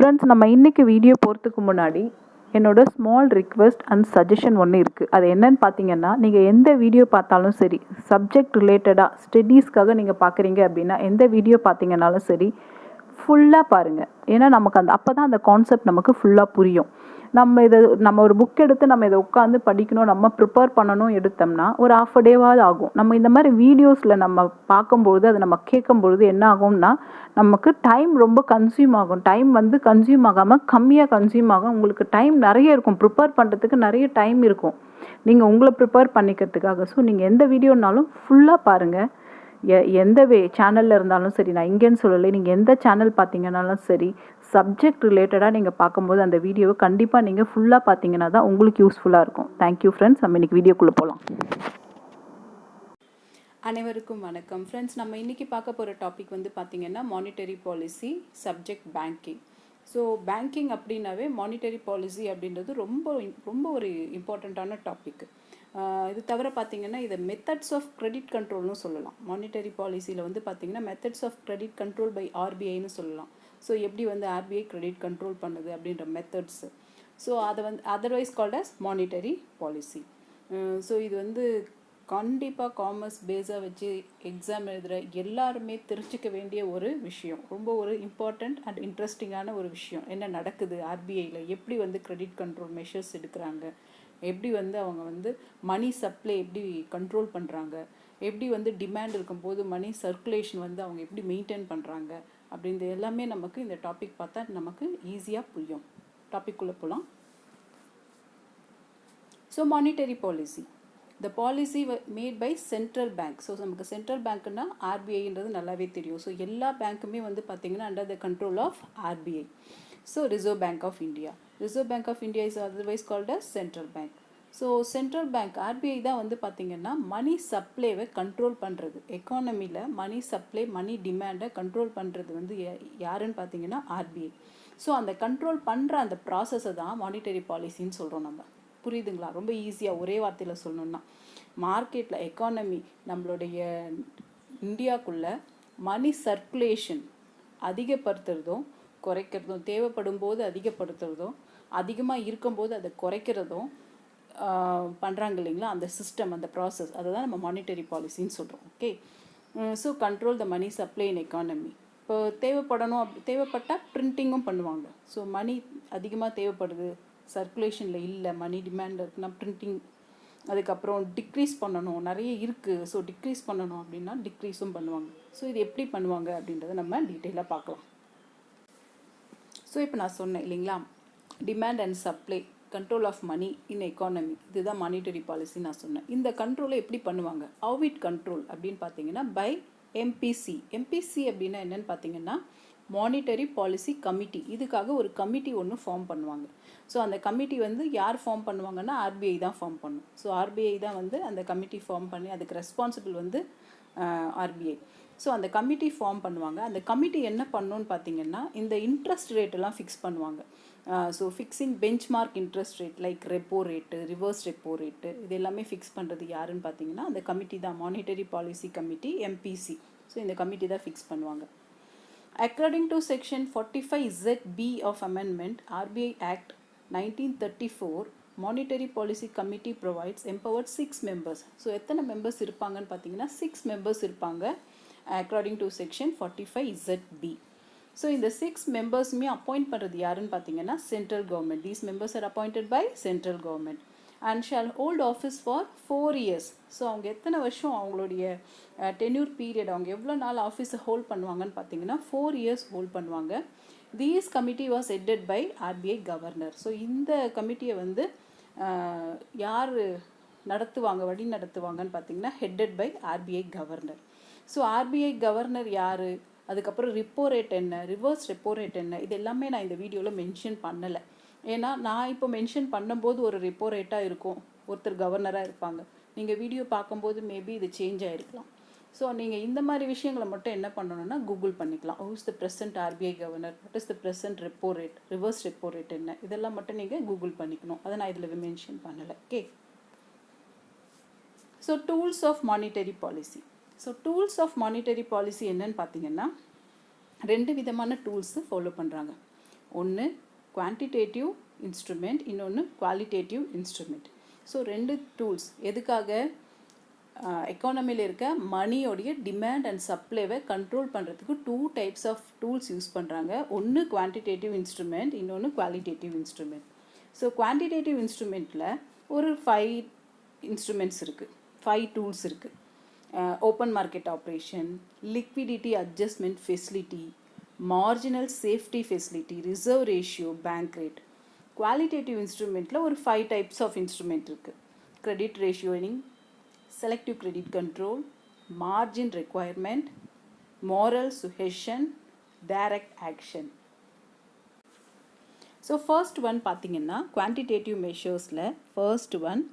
Friends, நம்ம இன்றைக்கி video போகிறதுக்கு முன்னாடி என்னோட ஸ்மால் ரிக்வெஸ்ட் அண்ட் சஜஷன் ஒன்று இருக்குது. அது என்னன்னு பார்த்தீங்கன்னா, நீங்கள் எந்த வீடியோ பார்த்தாலும் சரி, சப்ஜெக்ட் ரிலேட்டடாக ஸ்டடீஸ்க்காக நீங்கள் பார்க்குறீங்க அப்படின்னா, எந்த வீடியோ பார்த்தீங்கன்னாலும் சரி, ஃபுல்லாக பாருங்கள். ஏன்னா நமக்கு அப்போ தான் அந்த கான்செப்ட் நமக்கு ஃபுல்லாக புரியும். நம்ம ஒரு புக் எடுத்து நம்ம இதை உட்காந்து படிக்கணும், நம்ம ப்ரிப்பேர் பண்ணணும் எடுத்தோம்னா ஒரு half a டேவாவது ஆகும். நம்ம இந்த மாதிரி வீடியோஸில் நம்ம பார்க்கும்பொழுது, அதை நம்ம கேட்கும்பொழுது என்ன ஆகும்னா, நமக்கு டைம் ரொம்ப கன்சியூம் ஆகும். டைம் கன்சியூம் ஆகாமல் கம்மியாக கன்சியூம் ஆகும். உங்களுக்கு டைம் நிறைய இருக்கும், ப்ரிப்பேர் பண்ணுறதுக்கு நிறைய டைம் இருக்கும் நீங்கள் உங்களை ப்ரிப்பேர் பண்ணிக்கிறதுக்காக. ஸோ நீங்கள் எந்த வீடியோனாலும் ஃபுல்லாக பாருங்கள். எந்த சேனலில் இருந்தாலும் சரி, நான் இங்கேன்னு சொல்லலை, நீங்கள் எந்த சேனல் பார்த்தீங்கன்னாலும் சரி, சப்ஜெக்ட் ரிலேட்டடாக நீங்கள் பார்க்கும்போது அந்த வீடியோவை கண்டிப்பாக நீங்கள் ஃபுல்லாக பார்த்தீங்கன்னா தான் உங்களுக்கு யூஸ்ஃபுல்லாக இருக்கும். Thank you friends. நம்ம இன்றைக்கி வீடியோக்குள்ளே போகலாம். அனைவருக்கும் வணக்கம் ஃப்ரெண்ட்ஸ். நம்ம இன்றைக்கி பார்க்க போகிற டாபிக் பார்த்திங்கன்னா monetary policy subject banking. So banking அப்படின்னாவே மானிட்டரி பாலிசி அப்படின்றது ரொம்ப ரொம்ப ஒரு இம்பார்ட்டண்ட்டான டாபிக். இது தவிர பார்த்திங்கன்னா இதை மெத்தட்ஸ் ஆஃப் கிரெடிட் கண்ட்ரோல்னு சொல்லலாம். மானிட்டரி பாலிசியில் பார்த்திங்கன்னா methods of credit control by ஆர்பிஐன்னு சொல்லலாம். ஸோ எப்படி ஆர்பிஐ கிரெடிட் கண்ட்ரோல் பண்ணுது அப்படின்ற மெத்தட்ஸு. ஸோ அதை otherwise called as monetary policy. So இது கண்டிப்பாக காமர்ஸ் பேஸாக வச்சு எக்ஸாம் எழுதுகிற எல்லாருமே தெரிஞ்சிக்க வேண்டிய ஒரு விஷயம். ரொம்ப ஒரு இம்பார்ட்டண்ட் அண்ட் இன்ட்ரெஸ்டிங்கான ஒரு விஷயம். என்ன நடக்குது ஆர்பிஐயில், எப்படி கிரெடிட் கண்ட்ரோல் மெஷர்ஸ் எடுக்கிறாங்க, எப்படி அவங்க மணி சப்ளை எப்படி கண்ட்ரோல் பண்ணுறாங்க, எப்படி டிமாண்ட் இருக்கும்போது மணி சர்க்குலேஷன் அவங்க எப்படி மெயின்டைன் பண்ணுறாங்க அப்படின்றது எல்லாமே நமக்கு இந்த டாபிக் பார்த்தா நமக்கு ஈஸியாக புரியும். டாபிக்குள்ளே போகலாம். So monetary policy, the policy made by central bank. So நமக்கு சென்ட்ரல் பேங்க்னா ஆர்பிஐன்றது நல்லாவே தெரியும். ஸோ எல்லா பேங்க்குமே பார்த்திங்கன்னா under the control of RBI. So reserve bank of India. Reserve bank of India is otherwise called as central bank. So central bank RBI தான் பார்த்திங்கன்னா மணி சப்ளைவை கண்ட்ரோல் பண்ணுறது. எக்கானமியில் மணி சப்ளை மணி டிமாண்டை கண்ட்ரோல் பண்ணுறது யாருன்னு பார்த்திங்கன்னா ஆர்பிஐ. ஸோ அந்த கண்ட்ரோல் பண்ணுற அந்த ப்ராசஸை தான் மானிட்டரி பாலிசின்னு சொல்கிறோம். நம்ம புரியுதுங்களா? ரொம்ப ஈஸியாக ஒரே வார்த்தையில் சொல்லணுன்னா, மார்க்கெட்டில் எக்கானமி நம்மளுடைய இந்தியாவுக்குள்ளே மணி சர்க்குலேஷன் அதிகப்படுத்துறதும் குறைக்கிறதும், தேவைப்படும் போது அதிகப்படுத்துறதும், அதிகமாக இருக்கும்போது அதை குறைக்கிறதும் பண்ணுறாங்க இல்லைங்களா, அந்த சிஸ்டம், அந்த ப்ராசஸ், அதை தான் நம்ம மானிட்டரி பாலிசின்னு சொல்கிறோம். Okay. So control the money supply in economy. இப்போ தேவைப்பட்டால் பிரிண்டிங்கும் பண்ணுவாங்க. ஸோ மணி அதிகமாக தேவைப்படுது, சர்க்குலேஷனில் இல்லை, மணி டிமாண்ட் இருக்குன்னா பிரிண்டிங். அதுக்கப்புறம் டிக்ரீஸ் பண்ணணும், நிறைய இருக்குது, ஸோ டிக்ரீஸ் பண்ணணும் அப்படின்னா டிக்ரீஸும் பண்ணுவாங்க. ஸோ இது எப்படி பண்ணுவாங்க அப்படின்றத நம்ம டீட்டெயிலாக பார்க்கலாம். ஸோ இப்போ நான் சொன்னேன் இல்லைங்களா, demand and supply, control of money in economy, இதுதான் மானிட்டரி பாலிசி நான் சொன்னேன். இந்த கண்ட்ரோலை எப்படி பண்ணுவாங்க, ஹவ் இட் கண்ட்ரோல் அப்படின்னு பார்த்தீங்கன்னா பை எம்பிசி. எம்பிசி அப்படின்னா என்னன்னு பார்த்தீங்கன்னா மானிட்டரி பாலிசி கமிட்டி. இதுக்காக ஒரு கமிட்டி ஒன்று ஃபார்ம் பண்ணுவாங்க. ஸோ அந்த கமிட்டி யார் ஃபார்ம் பண்ணுவாங்கன்னா ஆர்பிஐ தான் ஃபார்ம் பண்ணும். ஸோ ஆர்பிஐ தான் அந்த கமிட்டி ஃபார்ம் பண்ணி அதுக்கு ரெஸ்பான்சிபிள் ஆர்பிஐ. ஸோ அந்த கமிட்டி ஃபார்ம் பண்ணுவாங்க. அந்த கமிட்டி என்ன பண்ணணும்னு பார்த்தீங்கன்னா இந்த இன்ட்ரெஸ்ட் ரேட்டெல்லாம் ஃபிக்ஸ் பண்ணுவாங்க. So fixing benchmark interest rate like repo rate, reverse repo rate, இது எல்லாமே ஃபிக்ஸ் பண்ணுறது யாருன்னு பார்த்தீங்கன்னா அந்த கமிட்டி தான், monetary policy committee, MPC. So இந்த கமிட்டி தான் ஃபிக்ஸ் பண்ணுவாங்க. According to section 45ZB of amendment RBI Act 1934, monetary policy committee provides empowered 6 members. So எத்தனை members இருப்பாங்கன்னு பார்த்தீங்கன்னா 6 members இருப்பாங்க according to section 45ZB. So இந்த 6 members-மே appoint பண்ணுறது யாருன்னு பார்த்தீங்கன்னா central government. These members are appointed by central government and shall hold office for 4 years. So அவங்க எத்தனை வருஷம் அவங்களுடைய டென்யூர் பீரியட், அவங்க எவ்வளோ நாள் ஆஃபீஸை ஹோல்ட் பண்ணுவாங்கன்னு பார்த்தீங்கன்னா 4 years ஹோல்ட் பண்ணுவாங்க. These committee was headed by RBI governor. So இந்த கமிட்டியை யார் நடத்துவாங்க, வழி நடத்துவாங்கன்னு பார்த்தீங்கன்னா headed by RBI governor. So RBI governor யார், அதுக்கப்புறம் ரிப்போ ரேட் என்ன, ரிவர்ஸ் ரெப்போ ரேட் என்ன, இது எல்லாமே நான் இந்த வீடியோவில் மென்ஷன் பண்ணலை. ஏன்னா நான் இப்போ மென்ஷன் பண்ணும்போது ஒரு ரெப்போ ரேட்டாக இருக்கும், ஒருத்தர் கவர்னராக இருப்பாங்க. நீங்கள் வீடியோ பார்க்கும்போது மேபி இது சேஞ்ச் ஆகிருக்கலாம். ஸோ நீங்கள் இந்த மாதிரி விஷயங்களை மட்டும் என்ன பண்ணணும்னா கூகுள் பண்ணிக்கலாம். Who is the present RBI governor, what is the present repo rate, reverse repo rate என்ன, இதெல்லாம் மட்டும் நீங்கள் கூகுள் பண்ணிக்கணும். அதை நான் இதில் மென்ஷன் பண்ணலை. Okay. So tools of monetary policy. So tools of monetary policy என்னன்னு பார்த்தீங்கன்னா 2 விதமான டூல்ஸு ஃபாலோ பண்ணுறாங்க. ஒன்று குவான்டிடேட்டிவ் இன்ஸ்ட்ருமெண்ட், இன்னொன்று குவாலிட்டேட்டிவ் இன்ஸ்ட்ருமெண்ட். ஸோ 2 டூல்ஸ் எதுக்காக? எக்கானமியில் இருக்க மணியோடைய டிமாண்ட் அண்ட் சப்ளைவை கண்ட்ரோல் பண்ணுறதுக்கு 2 டைப்ஸ் ஆஃப் டூல்ஸ் யூஸ் பண்ணுறாங்க. ஒன்று குவான்டிடேட்டிவ் இன்ஸ்ட்ருமெண்ட், இன்னொன்று குவாலிட்டேட்டிவ் இன்ஸ்ட்ருமெண்ட். ஸோ குவான்டிடேட்டிவ் இன்ஸ்ட்ருமெண்ட்டில் ஒரு 5 இன்ஸ்ட்ருமெண்ட்ஸ் இருக்குது, 5 டூல்ஸ் இருக்குது. Open market operation, liquidity adjustment facility, marginal safety facility, reserve ratio, bank rate. Qualitative இன்ஸ்ட்ருமெண்ட்டில் ஒரு 5 டைப்ஸ் ஆஃப் இன்ஸ்ட்ருமெண்ட் இருக்குது. Credit rationing, selective credit control, margin requirement, moral suasion, direct action. So first one பார்த்தீங்கன்னா quantitative measuresல first one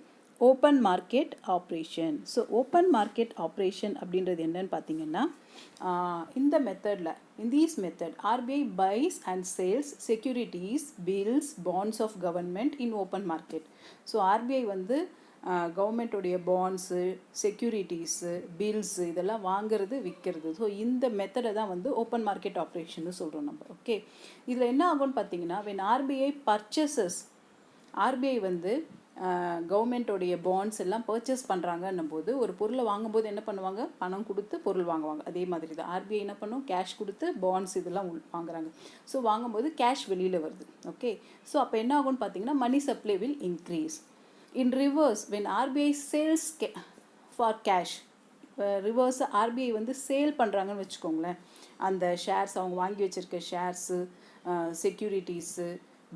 open market operation. So open market operation அப்படின்றது என்னன்னு பார்த்தீங்கன்னா இந்த மெத்தடில் in this method RBI buys and sells securities, bills, bonds of government in open market. So RBI வந்து கவர்மெண்ட்டோடைய bonds, securities, bills இதெல்லாம் வாங்கிறது விற்கிறது. ஸோ இந்த மெத்தடை தான் வந்து ஓப்பன் மார்க்கெட் ஆப்ரேஷன்னு சொல்கிறோம் நம்ம. ஓகே, இதில் என்ன ஆகும்னு பார்த்தீங்கன்னா when RBI purchases, RBI வந்து கவர்மெண்ட்டோடைய பாண்ட்ஸ் எல்லாம் பர்ச்சேஸ் பண்ணுறாங்கன்னும் போது ஒரு பொருளை வாங்கும்போது என்ன பண்ணுவாங்க? பணம் கொடுத்து பொருள் வாங்குவாங்க. அதே மாதிரி தான் RBI என்ன பண்ணும்? கேஷ் கொடுத்து பாண்ட்ஸ் இதெல்லாம் வாங்குறாங்க. ஸோ வாங்கும்போது கேஷ் வெளியில் வருது. ஓகே, ஸோ அப்போ என்ன ஆகும்னு பார்த்தீங்கன்னா money supply will increase. In reverse, when RBI sells for cash, reverse RBI வந்து சேல் பண்ணுறாங்கன்னு வச்சுக்கோங்களேன், அந்த ஷேர்ஸ் அவங்க வாங்கி வச்சுருக்க ஷேர்ஸு, செக்யூரிட்டிஸு,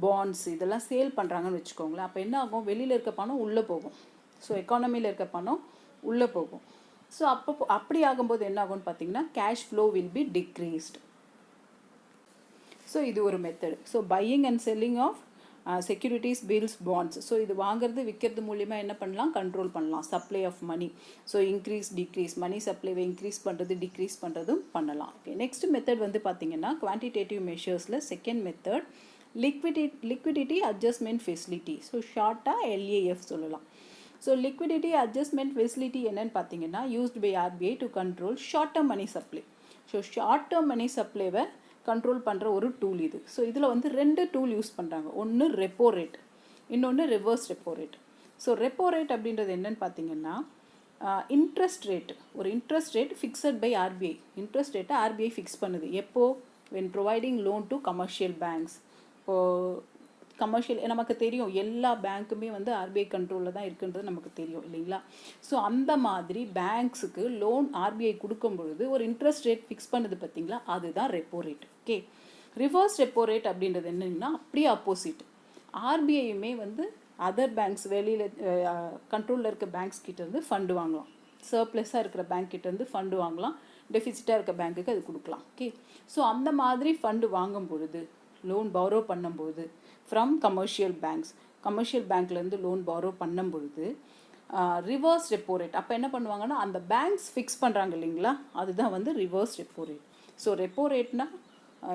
பாண்ட்ஸ் இதெல்லாம் சேல் பண்ணுறாங்கன்னு வச்சுக்கோங்களேன். அப்போ என்ன ஆகும்? வெளியில் இருக்க பணம் உள்ளே போகும். ஸோ எக்கானமியில் இருக்க பணம் உள்ளே போகும். ஸோ அப்படி ஆகும்போது என்ன ஆகும்னு பார்த்தீங்கன்னா cash flow will be decreased. So இது ஒரு method. So buying and selling of securities, bills, bonds. So இது வாங்குறது விற்கிறது மூலிமா என்ன பண்ணலாம்? கண்ட்ரோல் பண்ணலாம் supply of money. So increase decrease, money சப்ளைவை இன்க்ரீஸ் பண்ணுறது டிக்ரீஸ் பண்ணுறதும் பண்ணலாம். ஓகே, நெக்ஸ்ட் மெத்தட் வந்து பார்த்தீங்கன்னா குவான்டிடேட்டிவ் மெஷர்ஸில் second method liquidity adjustment facility. So ஷார்ட்டாக LAF சொல்லலாம். ஸோ லிக்விடிட்டி அட்ஜஸ்ட்மெண்ட் ஃபெசிலிட்டி என்னன்னு பார்த்தீங்கன்னா used by RBI to control short term money supply. So short term money சப்ளைவை கண்ட்ரோல் பண்ணுற ஒரு டூல் இது. ஸோ இதில் வந்து 2 டூல் யூஸ் பண்ணுறாங்க. ஒன்று ரெப்போ ரேட், இன்னொன்று reverse repo rate. So repo rate அப்படின்றது என்னன்னு பார்த்தீங்கன்னா இன்ட்ரெஸ்ட் ரேட், ஒரு interest rate fixed by RBI. Interest ரேட்டை RBI ஃபிக்ஸ் பண்ணுது. எப்போ? when providing loan to commercial banks. இப்போது கமர்ஷியல் நமக்கு தெரியும் எல்லா பேங்க்குமே வந்து RBI கண்ட்ரோலில் தான் இருக்குன்றது நமக்கு தெரியும் இல்லைங்களா? ஸோ அந்த மாதிரி பேங்க்ஸுக்கு லோன் RBI கொடுக்கும் பொழுது ஒரு இன்ட்ரெஸ்ட் ரேட் ஃபிக்ஸ் பண்ணுது பார்த்தீங்களா, அதுதான் repo rate. Okay, reverse repo rate அப்படின்றது என்னன்னா அப்படியே ஆப்போசிட். RBIயுமே வந்து அதர் பேங்க்ஸ், வெளியில் கண்ட்ரோலில் இருக்க பேங்க்ஸ் கிட்டேருந்து ஃபண்டு வாங்கலாம். சர்ப்ளஸாக இருக்கிற பேங்க் கிட்டேருந்து ஃபண்டு வாங்கலாம், டெஃபிசிட்டாக இருக்க பேங்க்குக்கு அது கொடுக்கலாம். ஓகே, ஸோ அந்த மாதிரி ஃபண்டு வாங்கும் பொழுது, லோன் பாரோ பண்ணும்போது ஃப்ரம் கமர்ஷியல் பேங்க்ஸ், கமர்ஷியல் பேங்க்லேருந்து லோன் பாரோ பண்ணும் பொழுது ரிவர்ஸ் ரெப்போ ரேட் அப்போ என்ன பண்ணுவாங்கன்னா அந்த பேங்க்ஸ் ஃபிக்ஸ் பண்ணுறாங்க இல்லைங்களா, அதுதான் வந்து reverse repo rate. So repo ரேட்னா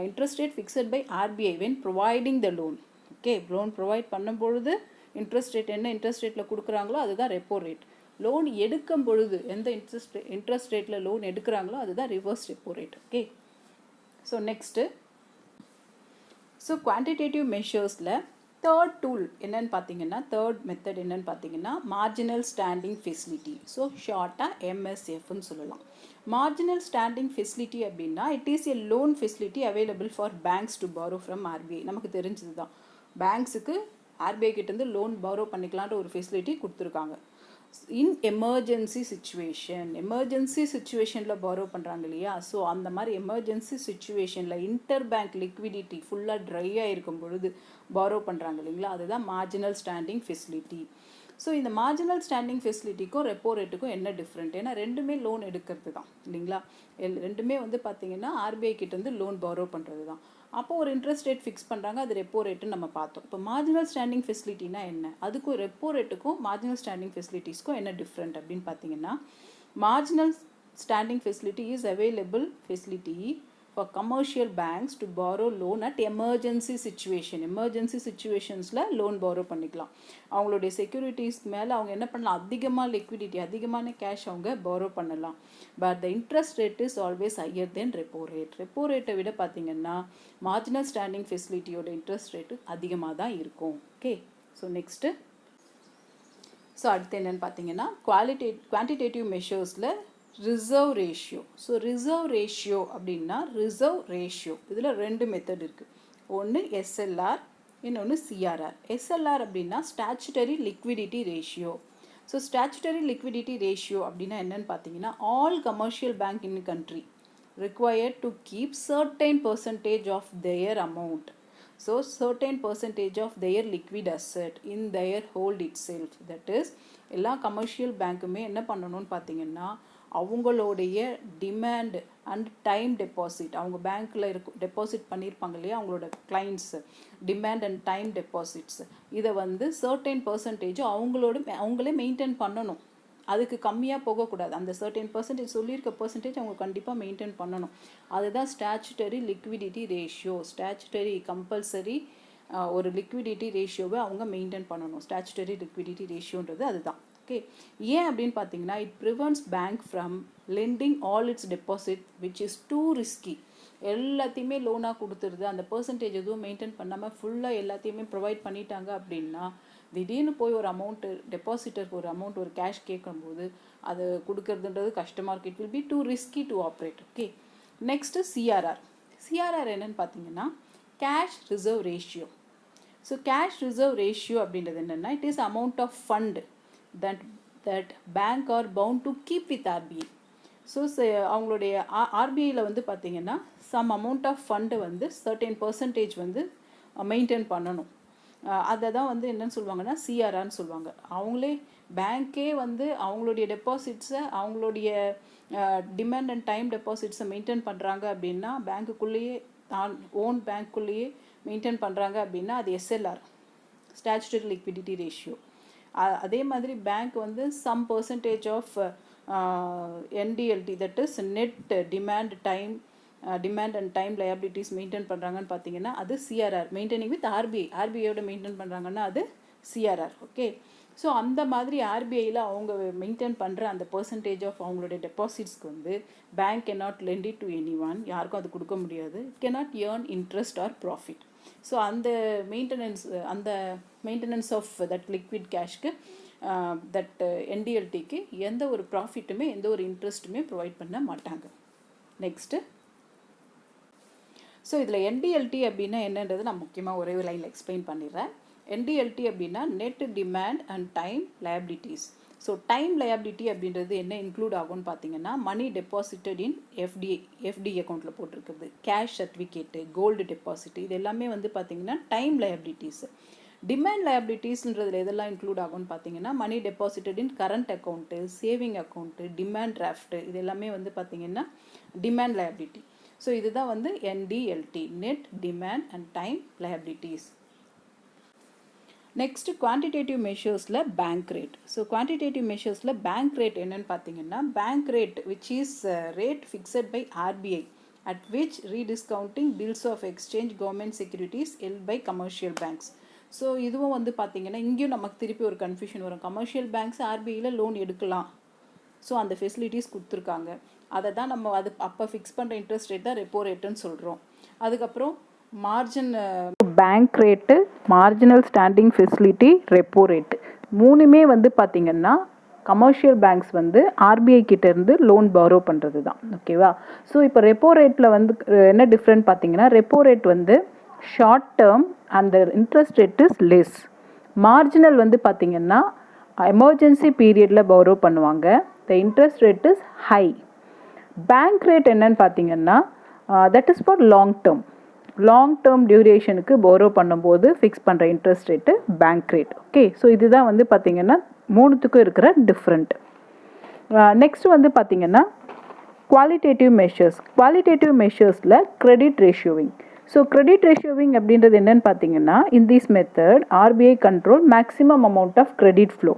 interest rate fixed by RBI when providing the loan. Okay, loan provide பண்ணும் பொழுது இன்ட்ரெஸ்ட் ரேட் என்ன இன்ட்ரெஸ்ட் ரேட்டில் கொடுக்குறாங்களோ அதுதான் ரெப்போ ரேட். லோன் எடுக்கும் பொழுது எந்த இன்ட்ரெஸ்ட் ரேட்டில் லோன் எடுக்கிறாங்களோ அதுதான் reverse repo rate. Okay, so next so quantitative மெஷர்ஸில் தேர்ட் டூல் என்னன்னு பார்த்தீங்கன்னா, தேர்ட் மெத்தட் என்னன்னு பார்த்தீங்கன்னா மார்ஜினல் ஸ்டாண்டிங் ஃபெசிலிட்டி. ஸோ ஷார்ட்டாக MSFன்னு சொல்லலாம். மார்ஜினல் ஸ்டாண்டிங் ஃபெசிலிட்டி அப்படின்னா it is a loan facility available for banks to borrow from RBI. நமக்கு தெரிஞ்சது தான், பேங்க்ஸுக்கு RBI கிட்டேருந்து லோன் பாரோ பண்ணிக்கலான்ற ஒரு ஃபெசிலிட்டி கொடுத்துருக்காங்க. இன் எமர்ஜென்சி சுச்சுவேஷனில் பாரோ பண்ணுறாங்க இல்லையா, ஸோ அந்த மாதிரி எமர்ஜென்சி சுச்சுவேஷனில் இன்டர் பேங்க் லிக்விடிட்டி ஃபுல்லாக ட்ரையாக இருக்கும் பொழுது பாரோ பண்ணுறாங்க இல்லைங்களா, அதுதான் மார்ஜினல் ஸ்டாண்டிங் ஃபெசிலிட்டி. ஸோ இந்த மார்ஜினல் ஸ்டாண்டிங் ஃபெசிலிட்டிக்கும் ரெப்போ ரேட்டுக்கும் என்ன டிஃப்ரெண்ட்? ஏன்னா ரெண்டுமே லோன் எடுக்கிறது தான் இல்லைங்களா, ரெண்டுமே வந்து பார்த்திங்கன்னா RBI கிட்டேருந்து லோன் பாரோ பண்ணுறது தான். அப்போது ஒரு இன்ட்ரெஸ்ட் ரேட் ஃபிக்ஸ் பண்ணுறாங்க, அது ரெப்போ ரேட்டுன்னு நம்ம பார்த்தோம். இப்போ மார்ஜினல் ஸ்டாண்டிங் ஃபெசிலிட்டினா என்ன, அதுக்கும் ரெப்போ ரேட்டுக்கும் மார்ஜினல் ஸ்டாண்டிங் ஃபெசிலிட்டிஸ்க்கும் என்ன டிஃப்ரெண்ட் அப்படின்னு பார்த்தீங்கன்னா, marginal standing facility is available facility for commercial banks to borrow loan at emergency situations-ல loan borrow பண்ணிக்கலாம். அவங்களுடைய செக்யூரிட்டிஸ் மேலே அவங்க என்ன பண்ணலாம், அதிகமாக லிக்விடிட்டி, அதிகமான கேஷ் அவங்க borrow பண்ணலாம். But the interest rate is always higher than repo rate. Repo ரேட்டை விட பார்த்தீங்கன்னா மார்ஜினல் ஸ்டாண்டிங் ஃபெசிலிட்டியோட இன்ட்ரெஸ்ட் ரேட்டு அதிகமாக தான் இருக்கும். ஓகே, ஸோ நெக்ஸ்ட்டு, ஸோ அடுத்து என்னென்னு பார்த்தீங்கன்னா குவான்டிடேட்டிவ் மெஷர்ஸில் reserve ratio. So reserve ratio அப்படின்னா ரிசர்வ் ரேஷியோ இதில் 2 மெத்தட் இருக்குது. ஒன்று எஸ்எல்ஆர், இன்னொன்று சிஆர்ஆர். எஸ்எல்ஆர் அப்படின்னா statutory liquidity ratio. So statutory liquidity ratio அப்படின்னா என்னென்னு பார்த்தீங்கன்னா all commercial bank in country required to keep certain percentage of their amount. So certain percentage of their liquid asset in their hold itself. That is, எல்லா commercial பேங்க்குமே என்ன பண்ணணும்னு பார்த்தீங்கன்னா அவங்களுடைய demand and time deposit, அவங்க பேங்க்கில் deposit பண்ணியிருப்பாங்க இல்லையா அவங்களோட clients, demand and time deposits, இதை வந்து சர்டைன் பர்சன்டேஜ் அவங்களே மெயின்டைன் பண்ணணும். அதுக்கு கம்மியாக போகக்கூடாது. அந்த சர்டைன் பர்சன்டேஜ் சொல்லியிருக்க பர்சன்டேஜ் அவங்க கண்டிப்பாக மெயின்டைன் பண்ணணும். அதுதான் statutory liquidity ratio. Statutory compulsory ஒரு லிக்விடிட்டி ரேஷியோவை அவங்க மெயின்டைன் பண்ணணும். ஸ்டாச்சுட்டரி லிக்விடிட்டி ரேஷியோன்றது அதுதான். ஓகே, ஏன் அப்படின்னு பார்த்தீங்கன்னா it prevents bank from lending all its deposit which is too risky. எல்லாத்தையுமே லோனாக கொடுத்துருது, அந்த பர்சன்டேஜ் எதுவும் மெயின்டைன் பண்ணாமல் ஃபுல்லாக எல்லாத்தையுமே ப்ரொவைட் பண்ணிட்டாங்க அப்படின்னா திடீர்னு போய் ஒரு அமௌண்ட்டு டெபாசிட்டருக்கு ஒரு அமௌண்ட் ஒரு கேஷ் கேட்கும்போது அது கொடுக்கறதுன்றது கஷ்டமாக இருக்குது. It will be too risky to operate. Okay, next CRR. CRR என்னென்னு பார்த்தீங்கன்னா cash reserve ratio. So cash reserve ratio அப்படின்றது என்னென்னா it is amount of fund that bank are bound to keep with RBI. ஸோ அவங்களுடைய ஆர்பிஐயில் வந்து பார்த்திங்கன்னா some amount of ஃபண்டை வந்து சர்டைன் பர்சன்டேஜ் வந்து மெயின்டைன் பண்ணணும். அதை தான் வந்து என்னன்னு சொல்லுவாங்கன்னா சிஆர்ஆர்னு சொல்லுவாங்க. அவங்களே பேங்க்கே வந்து அவங்களுடைய டெபாசிட்ஸை அவங்களுடைய டிமாண்ட் அண்ட் டைம் டெபாசிட்ஸை மெயின்டைன் பண்ணுறாங்க அப்படின்னா பேங்க்குள்ளேயே ஓன் பேங்க்குள்ளேயே மெயின்டைன் பண்ணுறாங்க அப்படின்னா அது எஸ்எல்ஆர், ஸ்டாச்சுட்டரி லிக்விடிட்டி ரேஷியோ. அதே மாதிரி பேங்க் வந்து some percentage of NDTL, that is net demand and time liabilities maintain பண்ணுறாங்கன்னு பார்த்தீங்கன்னா அது சிஆர்ஆர். மெயின்டைனிங் வித் ஆர்பிஐயோட மெயின்டைன் பண்ணுறாங்கன்னா அது சிஆர்ஆர். ஓகே, ஸோ அந்த மாதிரி ஆர்பிஐயில் அவங்க மெயின்டைன் பண்ணுற அந்த பர்சன்டேஜ் ஆஃப் அவங்களுடைய டெபாசிட்ஸ்க்கு வந்து bank cannot lend it to anyone, யாருக்கும் அது கொடுக்க முடியாது. It cannot earn interest or profit. So அந்த மெயின்டெனன்ஸ் ஆஃப் தட் லிக்விட் கேஷ்க்கு தட் என்டிஎல்டிக்கு எந்த ஒரு ப்ராஃபிட்டுமே எந்த ஒரு இன்ட்ரெஸ்ட்டுமே ப்ரொவைட் பண்ண மாட்டாங்க. நெக்ஸ்ட்டு, ஸோ இதில் என்டிஎல்டி அப்படின்னா என்னன்றது நான் முக்கியமாக ஒரே ஒரு லைனில் எக்ஸ்பிளைன் பண்ணிடுறேன். என்டிஎல்டி அப்படின்னா net demand and time liabilities. So time liability அப்படின்றது என்ன இன்க்ளூட் ஆகும்னு பார்த்தீங்கன்னா மணி டெபாசிட்டட் இன் எஃப்டி அக்கௌண்ட்டில் போட்டிருக்குது, கேஷ் சர்டிஃபிகேட்டு, கோல்டு டெபாசிட், இது எல்லாமே வந்து பார்த்தீங்கன்னா டைம் லயபிலிட்டிஸ். டிமாண்ட் லயபிலிட்டிஸ்ன்றதில் எதெல்லாம் இன்க்ளூட் ஆகும்னு பார்த்தீங்கன்னா money deposited in current account, saving account, demand draft, இது எல்லாமே வந்து பார்த்தீங்கன்னா டிமாண்ட் லயபிலிட்டி. ஸோ இதுதான் வந்து NDTL, net demand and time liabilities. Next quantitative மெஷர்ஸில் பேங்க் ரேட். ஸோ குவான்டிடேட்டிவ் மெஷர்ஸில் பேங்க் ரேட் என்னென்னு பார்த்தீங்கன்னா bank rate which is rate fixed by RBI at which rediscounting bills of exchange government securities held by commercial banks. So இதுவும் வந்து பார்த்தீங்கன்னா இங்கேயும் நமக்கு திருப்பி ஒரு கன்ஃபியூஷன் வரும். கமர்ஷியல் பேங்க்ஸ் ஆர்பிஐயில் லோன் எடுக்கலாம், ஸோ அந்த ஃபெசிலிட்டிஸ் கொடுத்துருக்காங்க. அதை தான் நம்ம அது அப்போ ஃபிக்ஸ் பண்ணுற இன்ட்ரெஸ்ட் ரேட் தான் ரெப்போ ரேட்டுன்னு சொல்கிறோம். அதுக்கப்புறம் margin bank rate, marginal standing facility, repo rate மூணுமே வந்து பார்த்திங்கன்னா கமர்ஷியல் பேங்க்ஸ் வந்து ஆர்பிஐ கிட்டேருந்து லோன் பாரோ பண்ணுறது தான். ஓகேவா? ஸோ இப்போ ரெப்போ ரேட்டில் வந்து என்ன டிஃப்ரெண்ட் பார்த்தீங்கன்னா ரெப்போ ரேட் வந்து short term and the interest rate is less. Marginal வந்து பார்த்திங்கன்னா எமர்ஜென்சி பீரியடில் பாரோ பண்ணுவாங்க, the interest rate is high. Bank rate என்னன்னு பார்த்தீங்கன்னா that is for long term டியூரேஷனுக்கு போரோ பண்ணும்போது ஃபிக்ஸ் பண்ணுற interest rate bank rate. Okay, so இதுதான் வந்து பார்த்திங்கன்னா மூணுத்துக்கும் இருக்கிற டிஃப்ரெண்ட். நெக்ஸ்ட் வந்து பார்த்திங்கன்னா குவாலிட்டேட்டிவ் மெஷர்ஸில் credit rationing. So credit rationing அப்படின்றது என்னென்னு பார்த்தீங்கன்னா in this method RBI control maximum amount of credit flow.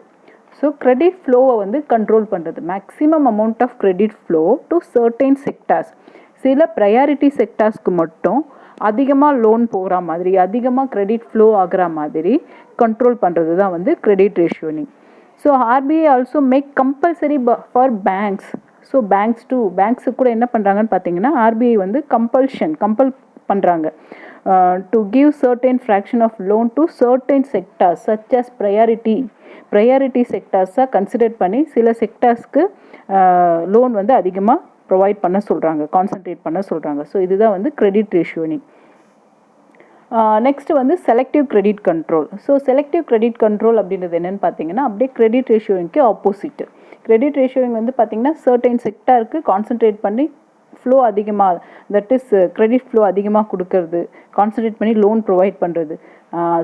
So credit ஃப்ளோவை வந்து கண்ட்ரோல் பண்ணுறது, maximum amount of credit flow to certain sectors. சில ப்ரையாரிட்டி செக்டார்ஸ்க்கு மட்டும் அதிகமாக லோன் போகிற மாதிரி, அதிகமாக கிரெடிட் ஃப்ளோ ஆகிற மாதிரி கண்ட்ரோல் பண்ணுறது தான் வந்து credit rationing. So RBI also make compulsory for banks. So பேங்க்ஸுக்கு கூட என்ன பண்ணுறாங்கன்னு பார்த்தீங்கன்னா, ஆர்பிஐ வந்து கம்பல் பண்ணுறாங்க to give certain fraction of loan to certain sectors such as priority செக்டார்ஸாக கன்சிடர் பண்ணி சில செக்டார்ஸ்க்கு லோன் வந்து அதிகமாக ப்ரொவைட் பண்ண சொல்கிறாங்க, கான்சன்ட்ரேட் பண்ண சொல்கிறாங்க. ஸோ இதுதான் வந்து கிரெடிட் ரேஷியோனிங். நெக்ஸ்ட் வந்து selective credit control. So selective credit control அப்படின்றது என்னென்னு பார்த்தீங்கன்னா, அப்படியே கிரெடிட் ரேஷியோவிங்க்கு ஆப்போசிட். கிரெடிட் ரேஷியோவிங் வந்து பார்த்தீங்கன்னா சர்டைன் செக்டாருக்கு கான்சன்ட்ரேட் பண்ணி ஃப்ளோ அதிகமாக, தட் இஸ் கிரெடிட் ஃப்ளோ அதிகமாக கொடுக்கறது, கான்சன்ட்ரேட் பண்ணி லோன் ப்ரொவைட் பண்ணுறது.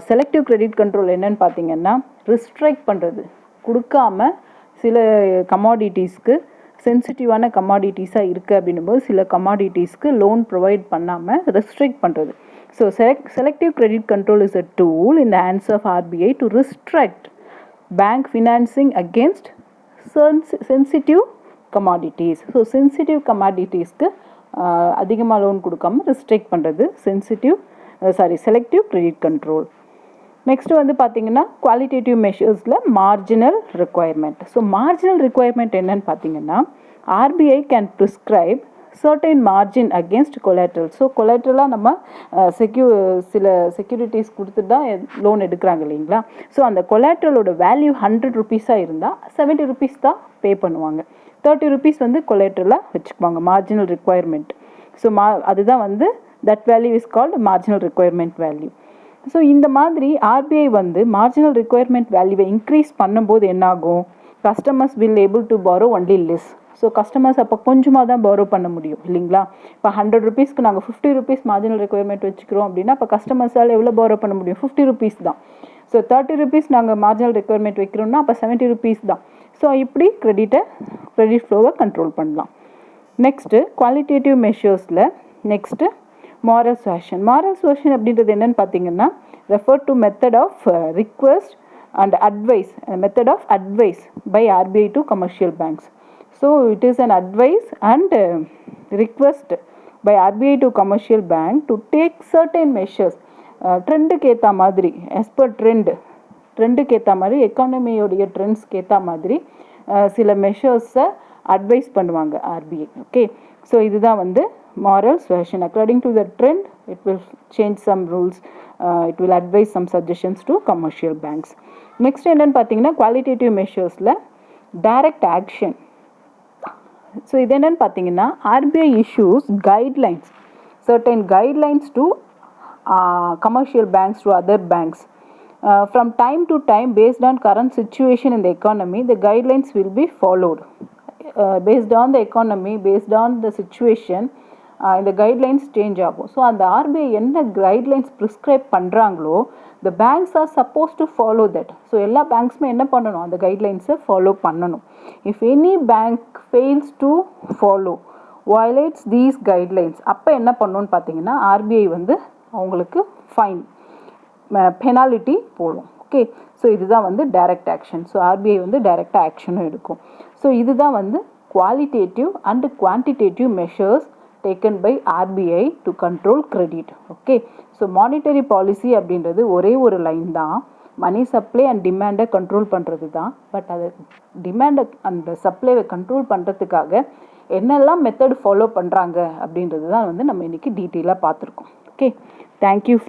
செலக்டிவ் கிரெடிட் கண்ட்ரோல் என்னென்னு பார்த்தீங்கன்னா, ரிஸ்ட்ரைக்ட் பண்ணுறது, கொடுக்காம சில கமாடிட்டிஸ்க்கு சென்சிட்டிவான கமாடிட்டிஸாக இருக்குது அப்படின்னும்போது சில கமாடிட்டிஸ்க்கு லோன் ப்ரொவைட் பண்ணாமல் ரெஸ்ட்ரிக்ட் பண்ணுறது. So selective credit control is a tool in the hands of RBI to restrict bank financing against sensitive commodities. So sensitive கமாடிட்டிஸ்க்கு அதிகமாக லோன் கொடுக்காம ரெஸ்ட்ரிக்ட் பண்ணுறது செலக்டிவ் கிரெடிட் கண்ட்ரோல். நெக்ஸ்ட்டு வந்து பார்த்தீங்கன்னா குவாலிட்டேட்டிவ் மெஷர்ஸில் marginal requirement. So marginal requirement என்னன்னு பார்த்தீங்கன்னா, RBI can prescribe certain margin against collateral. So கொலாட்ரலாக நம்ம சில செக்யூரிட்டிஸ் கொடுத்துட்டு தான் லோன் எடுக்கிறாங்க இல்லைங்களா. ஸோ அந்த கொலாட்ரலோட வேல்யூ 100 rupees இருந்தால் 70 rupees தான் பே பண்ணுவாங்க, 30 rupees வந்து கொலாட்ரலாக வச்சுக்குவாங்க. Marginal requirement. ஸோ அதுதான் வந்து that value is called marginal requirement value. So இந்த மாதிரி ஆர்பிஐ வந்து மார்ஜினல் ரெக்குவயர்மெண்ட் வேல்யூவை இன்க்ரீஸ் பண்ணும்போது என்னாகும், customers will able to borrow only less. So customers அப்போ கொஞ்சமாக தான் பாரோ பண்ண முடியும் இல்லைங்களா. இப்போ 100 rupeesக்கு நாங்கள் 50 rupees மார்ஜினல் ரெக்குவயர்மெண்ட் வச்சுக்கிறோம் அப்படின்னா அப்போ கஸ்டமர்ஸால் எவ்வளோ பாரோ பண்ண முடியும், 50 rupees தான். ஸோ 30 rupees நாங்கள் மார்ஜினல் ரெக்குவயர்மெண்ட் வைக்கிறோம்னா அப்போ 70 rupees தான். ஸோ இப்படி கிரெடிட் ஃப்ளோவை கண்ட்ரோல் பண்ணலாம். நெக்ஸ்ட்டு குவாலிட்டேட்டிவ் மெஷர்ஸில் next moral suasion. Moral suasion அப்படின்றது என்னென்னு பார்த்தீங்கன்னா, refer to method of request and advice, method of advice by RBI to commercial banks. So it is an advice and request by RBI to commercial bank to take certain measures. ட்ரெண்டுக்கு ஏற்ற மாதிரி, as per ட்ரெண்டுக்கு ஏற்ற மாதிரி, எக்கானமியோடைய ட்ரெண்ட்ஸ்க்கு ஏற்ற மாதிரி சில மெஷர்ஸை அட்வைஸ் பண்ணுவாங்க ஆர்பிஐ. ஓகே, ஸோ இதுதான் வந்து moral suasion. According to the trend it will change some rules, it will advise some suggestions to commercial banks. Next என்னென்னு பார்த்தீங்கன்னா குவாலிட்டேட்டிவ் மெஷர்ஸில் டைரக்ட் ஆக்ஷன். ஸோ இது என்னென்னு பார்த்தீங்கன்னா, RBI issues guidelines, certain guidelines to commercial banks to other banks. From time to time, based on current situation in the economy, the guidelines will be followed. Based on the economy, based on the situation, இந்த guidelines change ஆகும். So அந்த RBI என்ன guidelines prescribe பண்ணுறாங்களோ the banks are supposed to follow that. So எல்லா பேங்க்ஸுமே என்ன பண்ணணும், அந்த கைட்லைன்ஸை follow பண்ணணும். If any bank fails to follow, violates these guidelines, அப்போ என்ன பண்ணணும்னு பார்த்தீங்கன்னா ஆர்பிஐ வந்து அவங்களுக்கு ஃபைன், பெனாலிட்டி போடும். ஓகே, ஸோ இதுதான் வந்து டைரக்ட் ஆக்ஷன். ஸோ ஆர்பிஐ வந்து டைரக்ட் ஆக்ஷனும் எடுக்கும். ஸோ இதுதான் வந்து qualitative and quantitative measures taken by RBI to control credit. Okay, so monetary policy அப்படின்றது ஒரே ஒரு லைன் தான், மணி சப்ளை அண்ட் டிமாண்டை கண்ட்ரோல் பண்ணுறது தான். பட் அது டிமாண்டை அந்த சப்ளைவை கண்ட்ரோல் பண்ணுறதுக்காக என்னெல்லாம் மெத்தட் ஃபாலோ பண்ணுறாங்க அப்படின்றது தான் வந்து நம்ம இன்றைக்கி டீட்டெயிலாக பார்த்துருக்கோம். Okay, thank you.